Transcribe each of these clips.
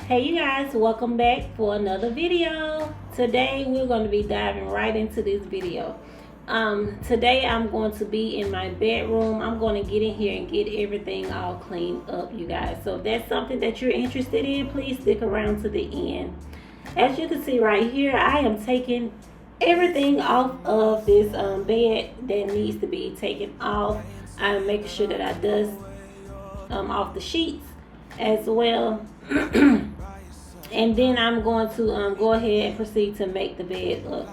Hey you guys, welcome back for another video. Today we're going to be diving right into this video. Today I'm going to be in my bedroom. I'm going to get in here and get everything all cleaned up, you guys. So if that's something that you're interested in, please stick around to the end. As you can see right here, I am taking everything off of this bed that needs to be taken off. I'm making sure that I dust off the sheets as well. And then I'm going to go ahead and proceed to make the bed up.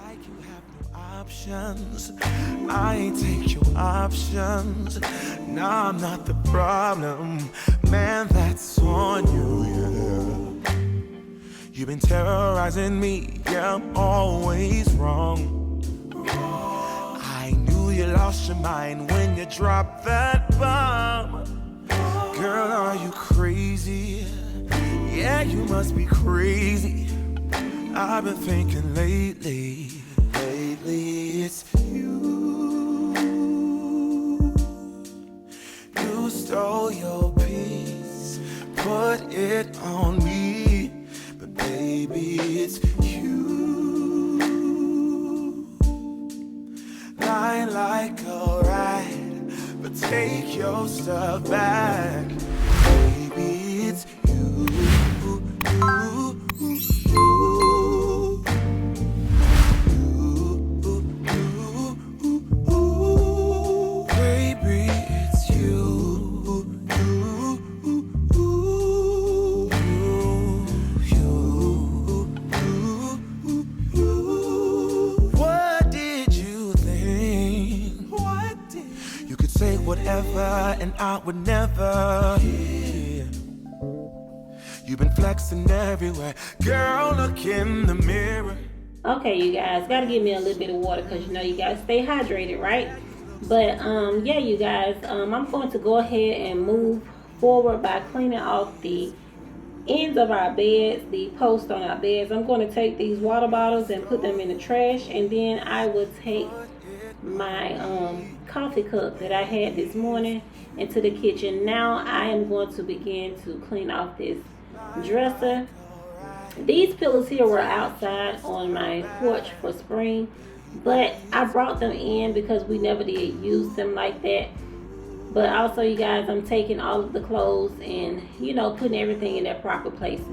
I ain't take your options. Nah, I'm not the problem. Man, that's on you, yeah. You've been terrorizing me, yeah, I'm always wrong. I knew you lost your mind when you dropped that bomb. Girl, are you crazy? Yeah, you must be crazy. I've been thinking lately it's you. You stole your peace, put it on me, but baby, it's you. Lie like a rat, but take your stuff back. Baby, it's you. And I would never. Yeah. You've been flexing everywhere. Girl, look in the mirror. Okay, you guys, gotta give me a little bit of water because you know you gotta stay hydrated, right? But yeah, you guys, I'm going to go ahead and move forward by cleaning off the ends of our beds, the posts on our beds. I'm going to take these water bottles and put them in the trash, and then I will take my coffee cup that I had this morning into the kitchen. Now I am going to begin to clean off this dresser. These pillows here were outside on my porch for spring, but I brought them in because we never did use them like that. But also, you guys, I'm taking all of the clothes and, you know, putting everything in their proper places.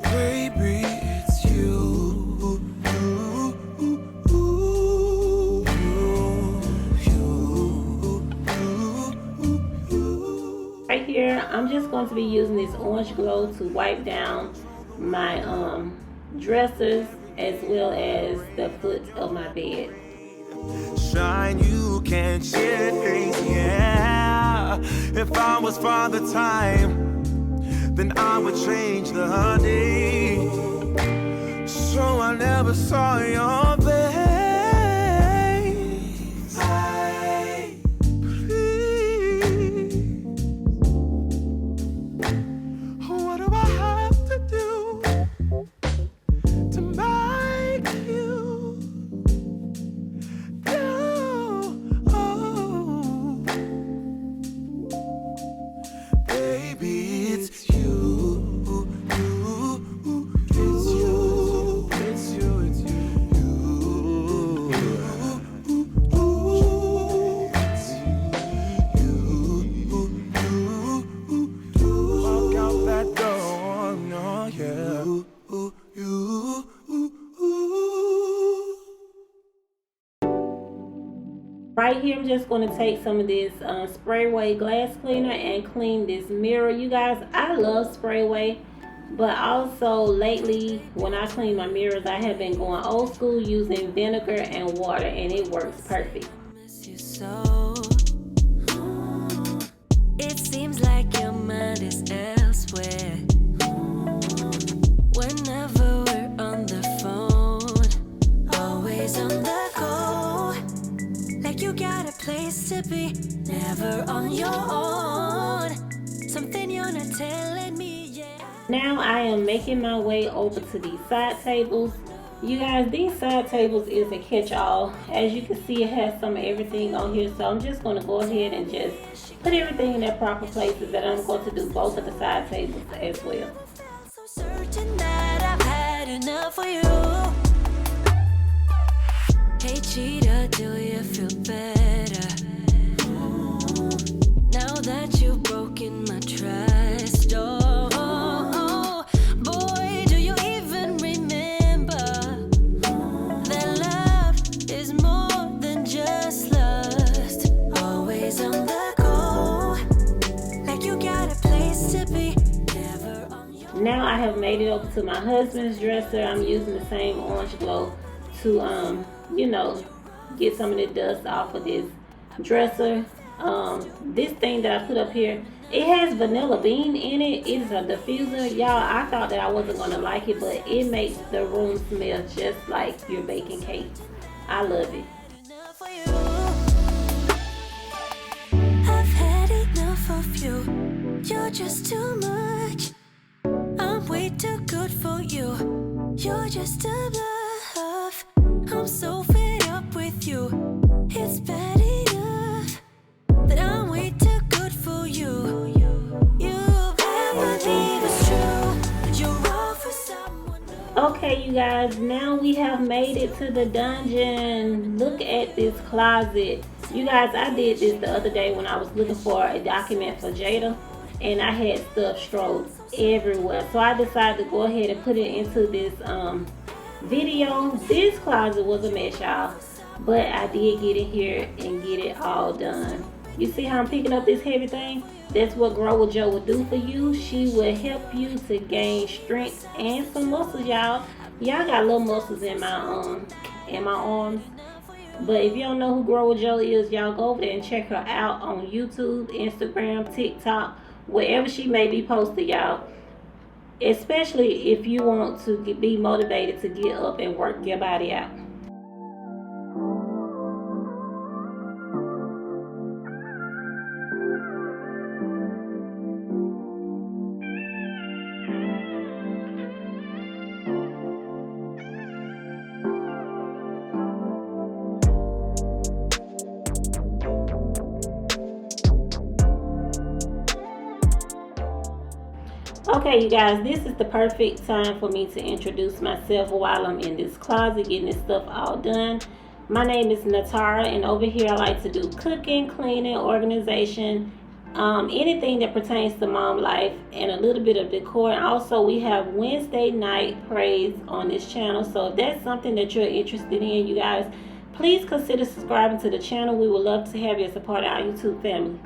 Baby, it's you. Right here, I'm just going to be using this orange glow to wipe down my dressers as well as the foot of my bed. Shine, you can change, yeah. If I was Father Time, then I would change the day. So I never saw your face. Right here, I'm just going to take some of this spray away glass cleaner and clean this mirror. You guys, I love spray away, but also lately when I clean my mirrors, I have been going old school using vinegar and water, and it works perfect. It seems like your mind is elsewhere. Whenever we're on the phone, always on the go. Like you got a place to be, never on your own. Something you're not telling me yet. Now I am making my way over to these side tables. You guys, these side tables is a catch-all. As you can see, it has some of everything on here, so I'm just going to go ahead and just put everything in their proper places, and I'm going to do both of the side tables as well. certain that I've had enough of you. Hey cheetah, do you feel better? Now that you've broken my trust, oh, boy, do you even remember that love is more than just lust? Always on the go, like you got a place to be, never on your own. Now I have made it over to my husband's dresser. I'm using the same orange glow to you know, get some of the dust off of this dresser. This thing that I put up here, it has vanilla bean in it. It's a diffuser. Y'all, I thought that I wasn't gonna like it, but it makes the room smell just like you're baking cake. I love it. Enough of you. I've had enough of you. You're just too much. I'm way too good for you. You're just a bluff. I'm so fed up with you. It's bad enough that I'm way too good for you. You better believe it's true that you're all for someone new. Okay, you guys, now we have made it to the dungeon. Look at this closet. You guys, I did this the other day when I was looking for a document for Jada, and I had stuff strolls everywhere. So I decided to go ahead and put it into this video. This closet was a mess, y'all, but I did get in here and get it all done. You see how I'm picking up this heavy thing? That's what Grow with Joe will do for you. She will help you to gain strength and some muscles, y'all. Y'all got little muscles in my arms. But if you don't know who Grow with Joe is, y'all go over there and check her out on YouTube, Instagram, TikTok, wherever she may be posted, y'all. Especially if you want to be motivated to get up and work your body out. Okay, you guys, this is the perfect time for me to introduce myself while I'm in this closet getting this stuff all done. My name is Natara, and over here I like to do cooking, cleaning, organization, anything that pertains to mom life, and a little bit of decor. And also we have Wednesday night praise on this channel. So if that's something that you're interested in, you guys, please consider subscribing to the channel. We would love to have you as a part of our YouTube family.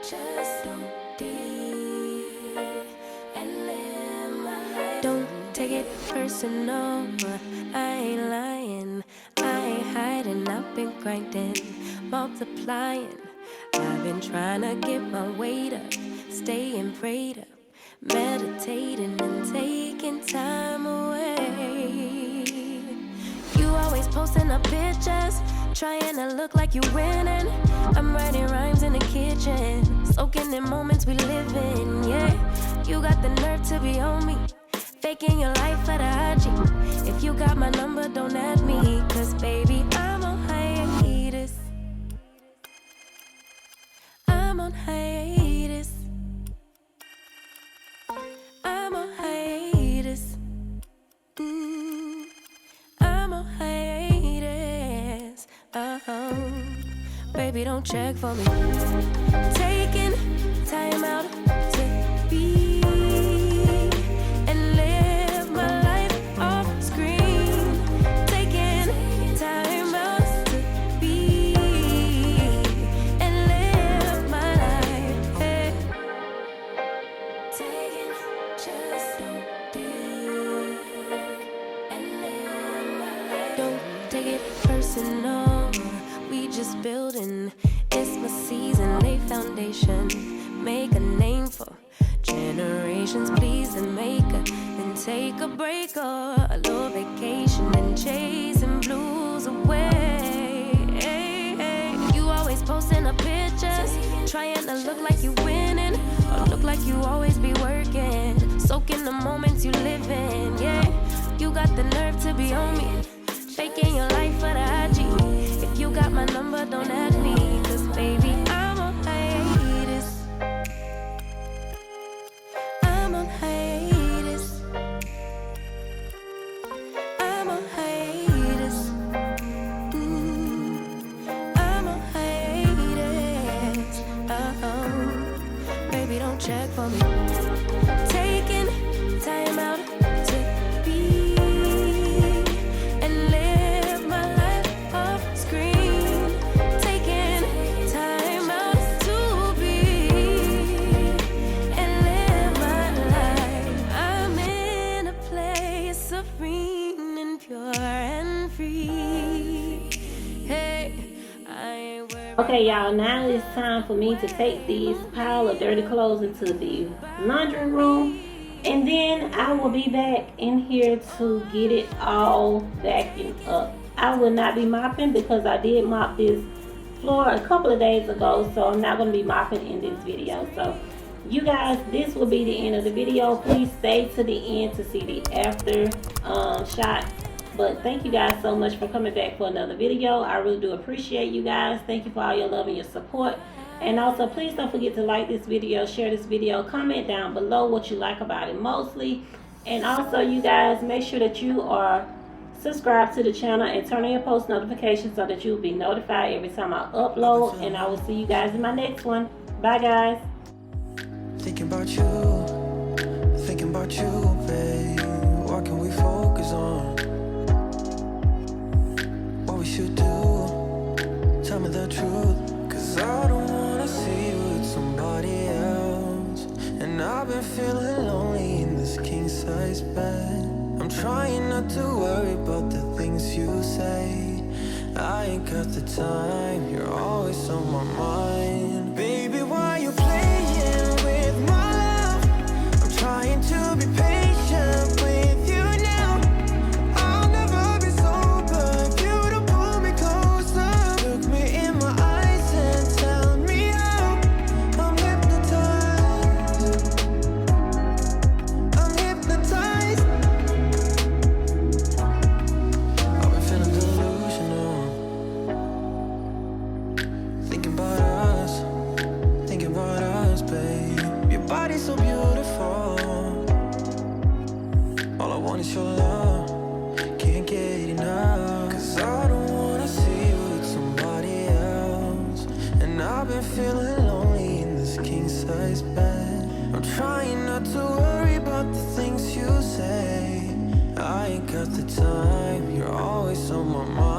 just so deep and live my life. Don't take it personal, I ain't lying, I ain't hiding. I've been grinding, multiplying. I've been trying to get my weight up, staying prayed up, meditating and taking time away. You always posting up pictures, trying to look like you winning. I'm writing rhymes in the kitchen, soaking in moments we live in. Yeah, you got the nerve to be on me, faking your life for the IG. If you got my number, don't add me, cause baby, I'm on hiatus. I'm on hiatus. I'm on hiatus. I'm on hiatus. Baby, don't check for me. Taking time out to be and live my life off screen. Taking time out to be and live my life. Hey. Taking just so deep and live my life. Don't take it personal, we just building. It's my season, lay foundation, make a name for generations. Please and make a, and take a break or a little vacation and chasing blues away. Hey, hey. You always posting up pictures, trying to look like you winning, or look like you always be working, soaking the moments you live in. Yeah, you got the nerve to be on me, faking your life for the IG. If you got my number, don't add me, cause baby, I'm on hiatus. I'm on hiatus. I'm on hiatus. I'm on hiatus. Baby, don't check for me. Taking time out to be and live my life off screen. Taking time out to be and live my life. I'm in a place serene and pure and free. Hey, I ain't worried. Okay, y'all, now it's time for me to take these pile of dirty clothes into the laundry room, and then I will be back in here to get it all vacuumed up. I will not be mopping because I did mop this floor a couple of days ago, so I'm not going to be mopping in this video. So you guys, this will be the end of the video. Please stay to the end to see the after shot. But thank you guys so much for coming back for another video. I really do appreciate you guys. Thank you for all your love and your support. And also, please don't forget to like this video, share this video, comment down below what you like about it mostly. And also, you guys, make sure that you are subscribed to the channel and turn on your post notifications so that you'll be notified every time I upload. And I will see you guys in my next one. Bye, guys. Thinking about you, babe. What can we focus on? What we should do? Tell me the truth, cause I don't wanna see you with somebody else. And I've been feeling lonely in this king-size bed. I'm trying not to worry about the things you say. I ain't got the time, you're always on my mind. Baby, why you playing with my love? I'm trying to be patient with you now. I'll never be sober if you don't pull me closer. Look me in my eyes and tell me how. I'm hypnotized. I'm hypnotized. I've been feeling delusional, thinking about us, babe. Your body's so beautiful. All I want is your love, can't get enough. Cause I don't wanna see you with somebody else. And I've been feeling lonely in this king-size bed. I'm trying not to worry about the things you say. I ain't got the time, you're always on my mind.